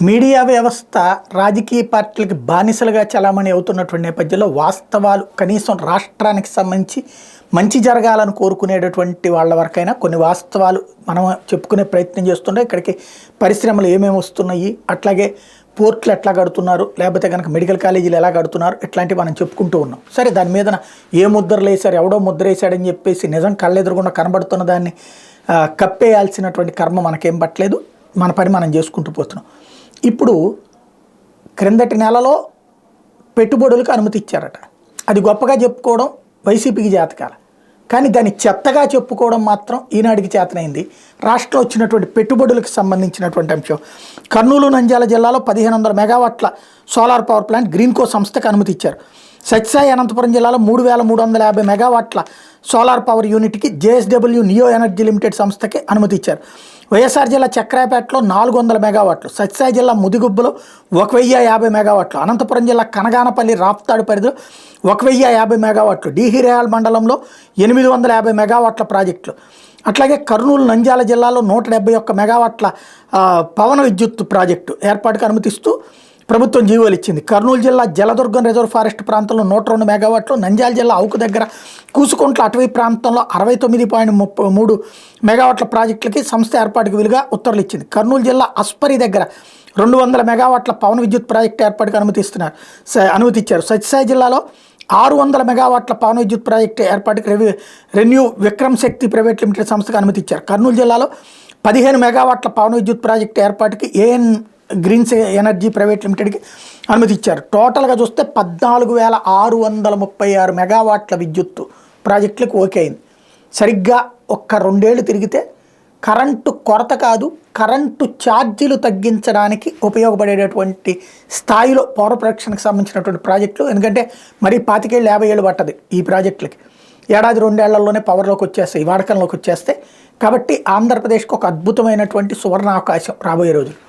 Media వ్యవస్థ రాజకీయ పార్టీలకు బానిసలుగా చలామణి అవుతున్నటువంటి నేపథ్యంలో వాస్తవాలు కనీసం రాష్ట్రానికి సంబంధించి మంచి జరగాలని కోరుకునేటటువంటి వాళ్ళ వరకైనా కొన్ని వాస్తవాలు మనం చెప్పుకునే ప్రయత్నం చేస్తుంటే ఇక్కడికి పరిశ్రమలు ఏమేమి వస్తున్నాయి, అట్లాగే పోర్టులు ఎట్లా కడుతున్నారు, లేకపోతే కనుక మెడికల్ కాలేజీలు ఎలా కడుతున్నారు, ఇట్లాంటివి మనం చెప్పుకుంటూ ఉన్నాం. సరే, దాని మీద ఏ ముద్రలు వేశారు, ఎవడో ముద్ర వేశాడని చెప్పేసి నిజం కళ్ళెదురుగుండా కనబడుతున్న దాన్ని కప్పేయాల్సినటువంటి కర్మ మనకేం పట్టలేదు. మన పని మనం చేసుకుంటూ పోతున్నాం. ఇప్పుడు క్రిందటి నెలలో పెట్టుబడులకు అనుమతి ఇచ్చారట. అది గొప్పగా చెప్పుకోవడం వైసీపీకి చేతకాల, కానీ దాన్ని చెత్తగా చెప్పుకోవడం మాత్రం ఈనాడికి చేతనైంది. రాష్ట్రంలో వచ్చినటువంటి పెట్టుబడులకు సంబంధించినటువంటి అంశం. కర్నూలు నంద్యాల జిల్లాలో 1500 మెగావాట్ల సోలార్ పవర్ ప్లాంట్ గ్రీన్కో సంస్థకు అనుమతి ఇచ్చారు. సత్యసాయి అనంతపురం జిల్లాలో 3350 మెగావాట్ల సోలార్ పవర్ యూనిట్కి జేఎస్డబ్ల్యూ నియో ఎనర్జీ లిమిటెడ్ సంస్థకి అనుమతి ఇచ్చారు. వైఎస్ఆర్ జిల్లా చక్రాయపేటలో 400 మెగావాట్లు, సత్యసాయి జిల్లా ముదిగుబ్బలో 1050 మెగావాట్లు, అనంతపురం జిల్లా కనగానపల్లి రాప్తాడు పరిధిలో 1050 మెగావాట్లు, డీహిరేయాల్ మండలంలో 850 మెగావాట్ల ప్రాజెక్టులు, అట్లాగే కర్నూలు నంద్యాల జిల్లాలో 171 మెగావాట్ల పవన విద్యుత్ ప్రాజెక్టు ఏర్పాటుకు అనుమతిస్తూ ప్రభుత్వం జీవోలు ఇచ్చింది. కర్నూలు జిల్లా జలదుర్గం రిజర్వ్ ఫారెస్ట్ ప్రాంతంలో 102 మెగావాట్లు, నంద్యాల జిల్లా అవుకు దగ్గర కూసుకుంట్ల అటవీ ప్రాంతంలో 69.3 మెగావాట్ల ప్రాజెక్టులకి సంస్థ ఏర్పాటుకు వీలుగా ఉత్తర్వులు ఇచ్చింది. కర్నూలు జిల్లా అస్పరి దగ్గర 200 మెగావాట్ల పవన విద్యుత్ ప్రాజెక్టు ఏర్పాటుకు అనుమతి ఇచ్చారు. సత్యసాయి జిల్లాలో 600 మెగావాట్ల పవన విద్యుత్ ప్రాజెక్టు ఏర్పాటుకు ReNew Vikram Shakti private limited సంస్థకు అనుమతి ఇచ్చారు. కర్నూలు జిల్లాలో 15 మెగావాట్ల పవన విద్యుత్ ప్రాజెక్టు ఏర్పాటుకి ఏఎన్ గ్రీన్స్ ఎనర్జీ ప్రైవేట్ లిమిటెడ్కి అనుమతి ఇచ్చారు. టోటల్గా చూస్తే 14,636 మెగావాట్ల విద్యుత్తు ప్రాజెక్టులకు ఓకే అయింది. సరిగ్గా ఒక్క 2 ఏళ్ళు తిరిగితే కరెంటు కొరత కాదు, కరెంటు ఛార్జీలు తగ్గించడానికి ఉపయోగపడేటటువంటి స్థాయిలో పవర్ ప్రొడక్షన్కి సంబంధించినటువంటి ప్రాజెక్టులు. ఎందుకంటే మరి 25 ఏళ్ళు 50 ఏళ్ళు పట్టదు ఈ ప్రాజెక్టులకి. ఏడాది 2 ఏళ్లలోనే పవర్లోకి వచ్చేస్తాయి, వాడకంలోకి వచ్చేస్తాయి. కాబట్టి ఆంధ్రప్రదేశ్కి ఒక అద్భుతమైనటువంటి సువర్ణ అవకాశం రాబోయే రోజులు.